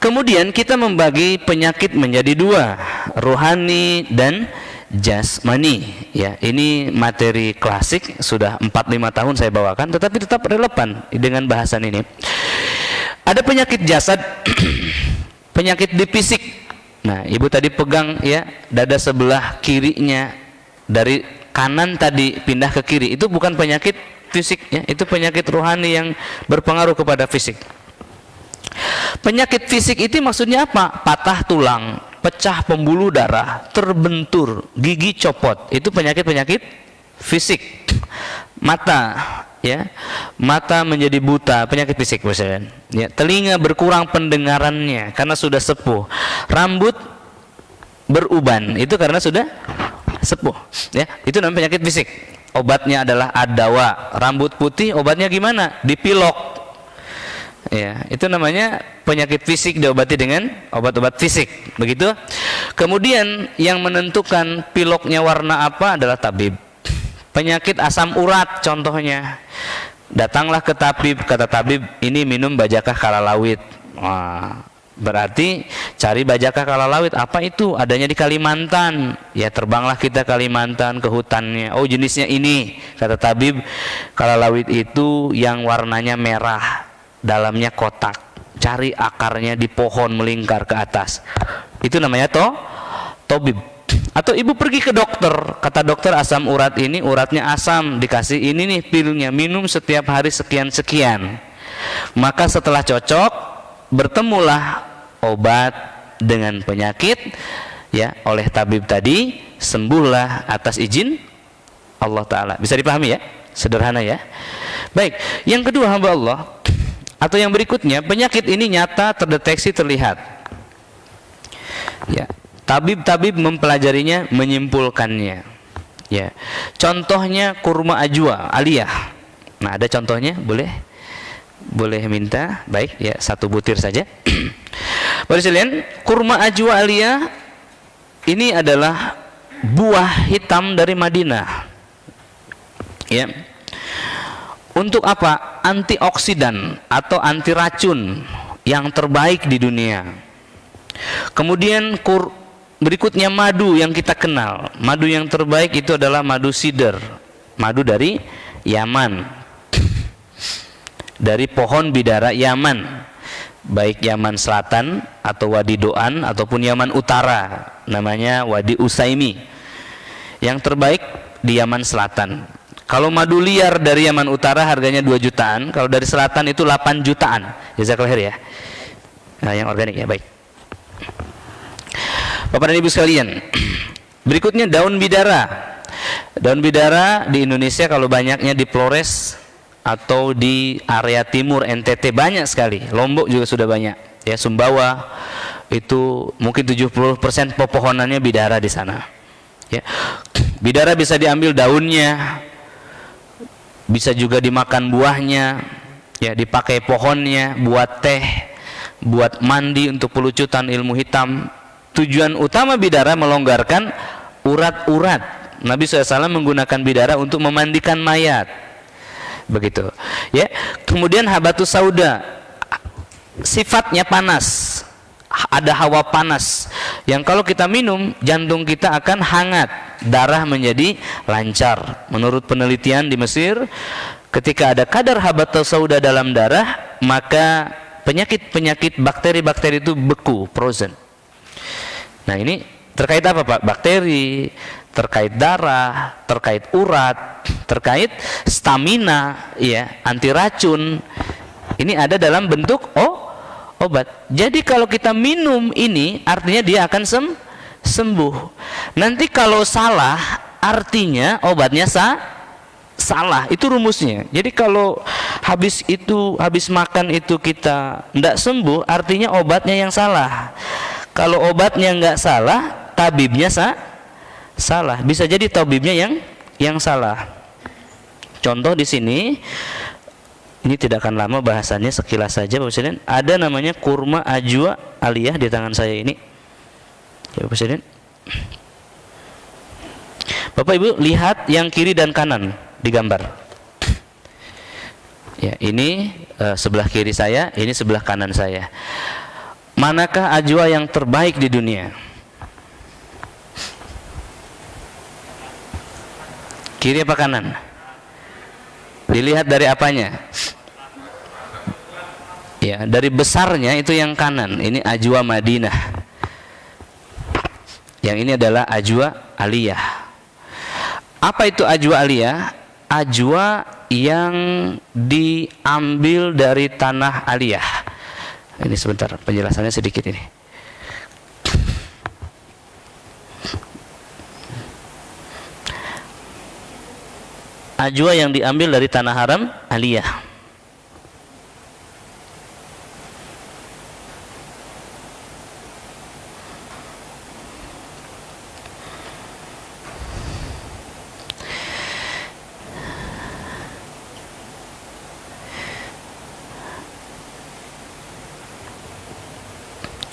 Kemudian kita membagi penyakit menjadi dua, rohani dan jasmani. Ya, ini materi klasik, sudah 4-5 tahun saya bawakan, tetapi tetap relevan dengan bahasan ini. Ada penyakit jasad, penyakit di fisik. Nah, ibu tadi pegang ya dada sebelah kirinya, dari kanan tadi pindah ke kiri, itu bukan penyakit fisik ya, itu penyakit rohani yang berpengaruh kepada fisik. Penyakit fisik itu maksudnya apa? Patah tulang, pecah pembuluh darah, terbentur, gigi copot, itu penyakit-penyakit fisik. Mata ya, mata menjadi buta, penyakit fisik misalnya. Ya, telinga berkurang pendengarannya karena sudah sepuh. Rambut beruban, itu karena sudah sepuh. Ya, itu namanya penyakit fisik. Obatnya adalah adawa. Rambut putih, obatnya gimana? Dipilok. Ya, itu namanya penyakit fisik, diobati dengan obat-obat fisik. Begitu. Kemudian yang menentukan piloknya warna apa adalah tabib. Penyakit asam urat contohnya. Datanglah ke tabib, kata tabib, ini minum bajakah kalalawit. Wah, berarti cari bajakah kalalawit. Apa itu? Adanya di Kalimantan. Ya, terbanglah kita Kalimantan ke hutannya. Oh, jenisnya ini, kata tabib. Kalalawit itu yang warnanya merah, dalamnya kotak. Cari akarnya di pohon melingkar ke atas. Itu namanya tabib. Atau ibu pergi ke dokter, kata dokter asam urat ini uratnya asam, dikasih ini nih pilnya, minum setiap hari sekian-sekian. Maka setelah cocok, bertemulah obat dengan penyakit ya oleh tabib tadi, sembuhlah atas izin Allah Ta'ala. Bisa dipahami ya? Sederhana ya. Baik, yang kedua hamba Allah, atau yang berikutnya, penyakit ini nyata, terdeteksi, terlihat. Ya, tabib-tabib mempelajarinya, menyimpulkannya. Ya, contohnya kurma ajwa aliyah. Nah, ada contohnya, boleh minta. Baik, ya, 1 butir saja. Bapak sekalian, kurma ajwa aliyah ini adalah buah hitam dari Madinah. Ya. Untuk apa? Antioksidan atau anti racun yang terbaik di dunia. Kemudian berikutnya madu yang kita kenal. Madu yang terbaik itu adalah madu sidr, madu dari Yaman, dari pohon bidara Yaman, baik Yaman Selatan atau Wadi Doan ataupun Yaman Utara, namanya Wadi Usaimi. Yang terbaik di Yaman Selatan. Kalau madu liar dari Yaman Utara harganya 2 jutaan, kalau dari selatan itu 8 jutaan. Jazakallahu khair ya. Nah, yang organik ya, baik. Bapak dan Ibu sekalian, berikutnya daun bidara. Daun bidara di Indonesia kalau banyaknya di Flores atau di area timur NTT banyak sekali. Lombok juga sudah banyak. Ya, Sumbawa itu mungkin 70% pepohonannya bidara di sana. Ya. Bidara bisa diambil daunnya, bisa juga dimakan buahnya, ya, dipakai pohonnya buat teh, buat mandi untuk pelucutan ilmu hitam. Tujuan utama bidara melonggarkan urat-urat. Nabi SAW menggunakan bidara untuk memandikan mayat. Begitu. Ya. Kemudian habatus sauda, sifatnya panas. Ada hawa panas yang kalau kita minum jantung kita akan hangat, darah menjadi lancar. Menurut penelitian di Mesir, ketika ada kadar habatus sauda dalam darah, maka penyakit-penyakit bakteri-bakteri itu beku, frozen. Nah, ini terkait apa Pak? Bakteri, terkait darah, terkait urat, terkait stamina, ya, anti racun. Ini ada dalam bentuk obat. Jadi kalau kita minum ini artinya dia akan sembuh. Nanti kalau salah artinya obatnya salah. Itu rumusnya. Jadi kalau habis makan itu kita tidak sembuh, artinya obatnya yang salah. Kalau obatnya nggak salah, tabibnya salah. Bisa jadi tabibnya yang salah. Contoh di sini. Ini tidak akan lama bahasannya, sekilas saja Bapak Presiden. Ada namanya kurma ajwa aliyah di tangan saya ini. Ya Bapak Presiden. Bapak Ibu lihat yang kiri dan kanan di gambar. Ya, ini sebelah kiri saya, ini sebelah kanan saya. Manakah ajwa yang terbaik di dunia? Kiri apa kanan? Dilihat dari apanya? Ya, dari besarnya itu yang kanan. Ini ajwa Madinah. Yang ini adalah ajwa aliyah. Apa itu ajwa aliyah? Ajwa yang diambil dari tanah aliyah. Ini sebentar, penjelasannya sedikit ini. Ajwa yang diambil dari tanah haram aliyah.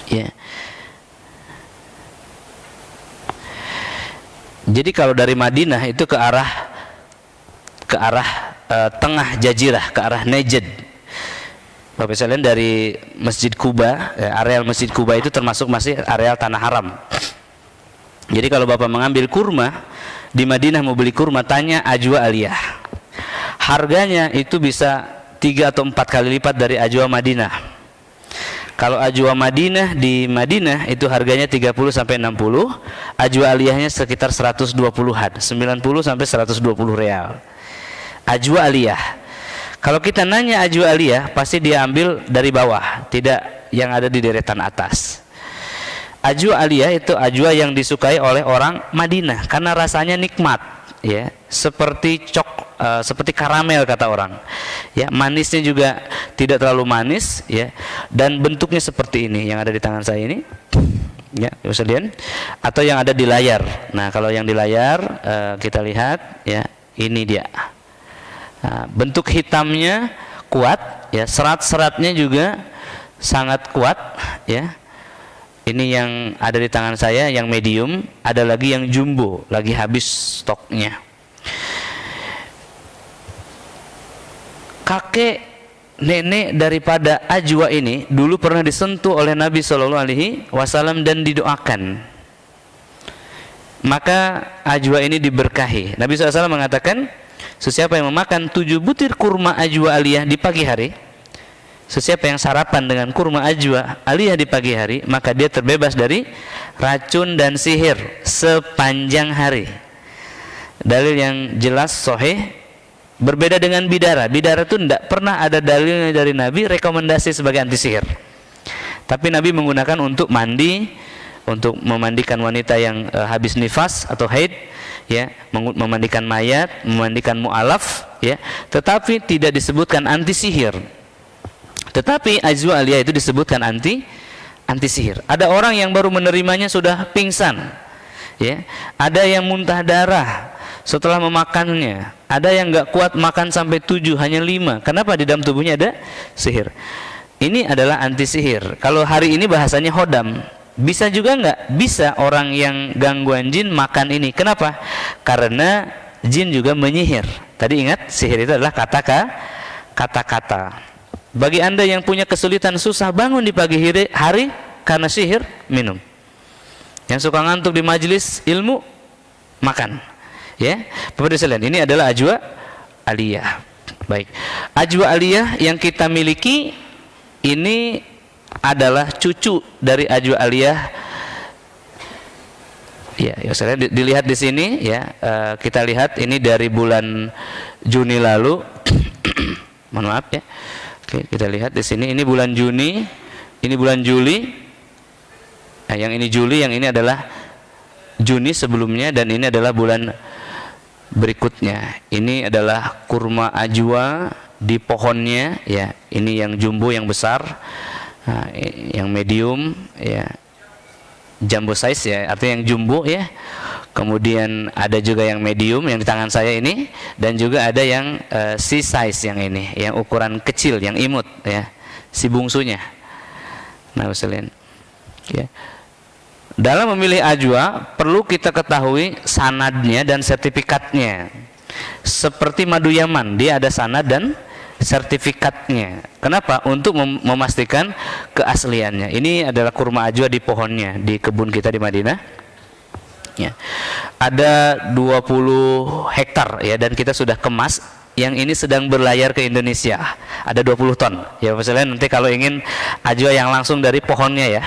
Ya. Jadi kalau dari Madinah itu ke arah tengah jazirah, ke arah Najd. Bapak sekalian, dari Masjid Kuba, areal Masjid Kuba itu termasuk masih areal tanah haram. Jadi kalau Bapak mengambil kurma di Madinah, mau beli kurma, tanya ajwa aliyah. Harganya itu bisa 3 atau 4 kali lipat dari ajwa Madinah. Kalau ajwa Madinah di Madinah itu harganya 30 sampai 60, ajwa aliyahnya sekitar 120-an, 90 sampai 120 real. Ajwa aliyah. Kalau kita nanya ajwa aliyah, pasti dia ambil dari bawah, tidak yang ada di deretan atas. Ajwa aliyah itu ajwa yang disukai oleh orang Madinah karena rasanya nikmat, ya, seperti seperti karamel kata orang, ya, manisnya juga tidak terlalu manis, ya, dan bentuknya seperti ini yang ada di tangan saya ini, ya, sekalian, atau yang ada di layar. Nah, kalau yang di layar kita lihat, ya, ini dia. Nah, bentuk hitamnya kuat, ya, serat-seratnya juga sangat kuat, ya. Ini yang ada di tangan saya yang medium, ada lagi yang jumbo, lagi habis stoknya. Kakek nenek daripada ajwa ini dulu pernah disentuh oleh Nabi SAW dan didoakan. Maka ajwa ini diberkahi. Nabi SAW mengatakan, sesiapa yang memakan 7 butir kurma ajwa aliyah di pagi hari, sesiapa yang sarapan dengan kurma ajwa aliyah di pagi hari, maka dia terbebas dari racun dan sihir sepanjang hari. Dalil yang jelas sahih. Berbeda dengan bidara. Bidara itu tidak pernah ada dalilnya dari Nabi rekomendasi sebagai anti sihir. Tapi Nabi menggunakan untuk mandi, untuk memandikan wanita yang habis nifas atau haid, ya, memandikan mayat, memandikan mu'alaf, ya. Tetapi tidak disebutkan anti sihir. Tetapi ajwa aliyah itu disebutkan anti sihir. Ada orang yang baru menerimanya sudah pingsan, ya. Ada yang muntah darah setelah memakannya. Ada yang nggak kuat makan sampai 7, hanya 5. Kenapa? Di dalam tubuhnya ada sihir. Ini adalah anti sihir. Kalau hari ini bahasanya hodam. Bisa juga nggak? Bisa orang yang gangguan jin makan ini. Kenapa? Karena jin juga menyihir. Tadi ingat, sihir itu adalah kata-kata. Bagi Anda yang punya kesulitan, susah bangun di pagi hari karena sihir, minum. Yang suka ngantuk di majelis ilmu, makan. Ya, Bapak sekalian, ini adalah ajwa aliyah. Baik, ajwa aliyah yang kita miliki ini adalah cucu dari ajwa aliyah. Ya, saya dilihat di sini, ya, kita lihat ini dari bulan Juni lalu. Mohon maaf, ya. Oke, kita lihat di sini, ini bulan Juni, ini bulan Juli. Nah, yang ini Juli, yang ini adalah Juni sebelumnya, dan ini adalah bulan berikutnya. Ini adalah kurma ajwa di pohonnya, ya. Ini yang jumbo, yang besar. Nah, yang medium, ya, jumbo size, ya, artinya yang jumbo, ya. Kemudian ada juga yang medium yang di tangan saya ini, dan juga ada yang C size yang ini, yang ukuran kecil, yang imut, ya, si bungsunya. Nah, sekalian, ya. Dalam memilih ajwa perlu kita ketahui sanadnya dan sertifikatnya. Seperti madu Yaman, dia ada sanad dan sertifikatnya. Kenapa? Untuk memastikan keasliannya. Ini adalah kurma ajwa di pohonnya di kebun kita di Madinah. Ya. Ada 20 hektar ya, dan kita sudah kemas. Yang ini sedang berlayar ke Indonesia. Ada 20 ton. Ya, misalnya nanti kalau ingin ajwa yang langsung dari pohonnya ya.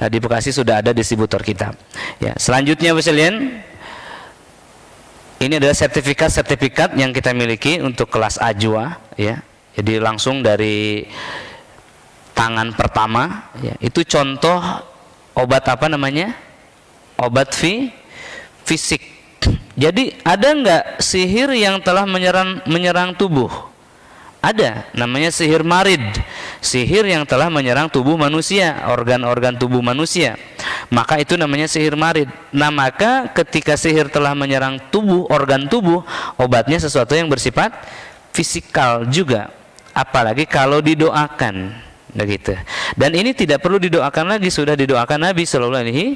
Di Bekasi sudah ada distributor kita. Ya, selanjutnya misalnya ini adalah sertifikat-sertifikat yang kita miliki untuk kelas ajwa ya. Jadi langsung dari tangan pertama ya. Itu contoh obat apa namanya? Obat fisik. Jadi ada nggak sihir yang telah menyerang tubuh? Ada, namanya sihir marid. Sihir yang telah menyerang tubuh manusia, organ-organ tubuh manusia. Maka itu namanya sihir marid. Nah, maka ketika sihir telah menyerang tubuh, organ tubuh, obatnya sesuatu yang bersifat fisikal juga. Apalagi kalau didoakan, begitu. Dan ini tidak perlu didoakan lagi, sudah didoakan Nabi Shallallahu Alaihi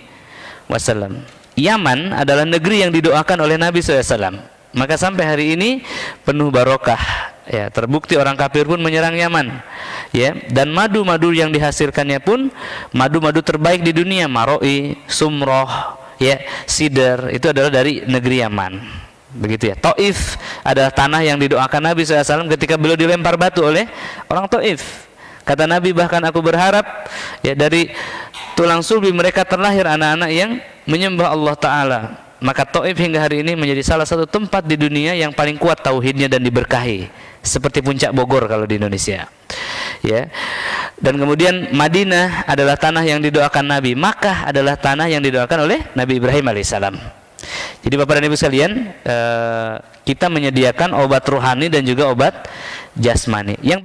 Wasallam. Yaman adalah negeri yang didoakan oleh Nabi SAW. Maka sampai hari ini penuh barokah. Ya, terbukti orang kafir pun menyerang Yaman. Ya, dan madu-madu yang dihasilkannya pun madu-madu terbaik di dunia, maroi, sumroh, ya, sidr, itu adalah dari negeri Yaman. Begitu ya. Taif adalah tanah yang didoakan Nabi SAW ketika beliau dilempar batu oleh orang Taif. Kata Nabi, bahkan aku berharap ya dari tulang sulbi mereka terlahir anak-anak yang menyembah Allah Ta'ala. Maka Taif hingga hari ini menjadi salah satu tempat di dunia yang paling kuat tauhidnya dan diberkahi, seperti puncak Bogor kalau di Indonesia ya. Dan kemudian Madinah adalah tanah yang didoakan Nabi. Makkah adalah tanah yang didoakan oleh Nabi Ibrahim alaihissalam. Jadi Bapak dan Ibu sekalian, kita menyediakan obat rohani dan juga obat jasmani. Yang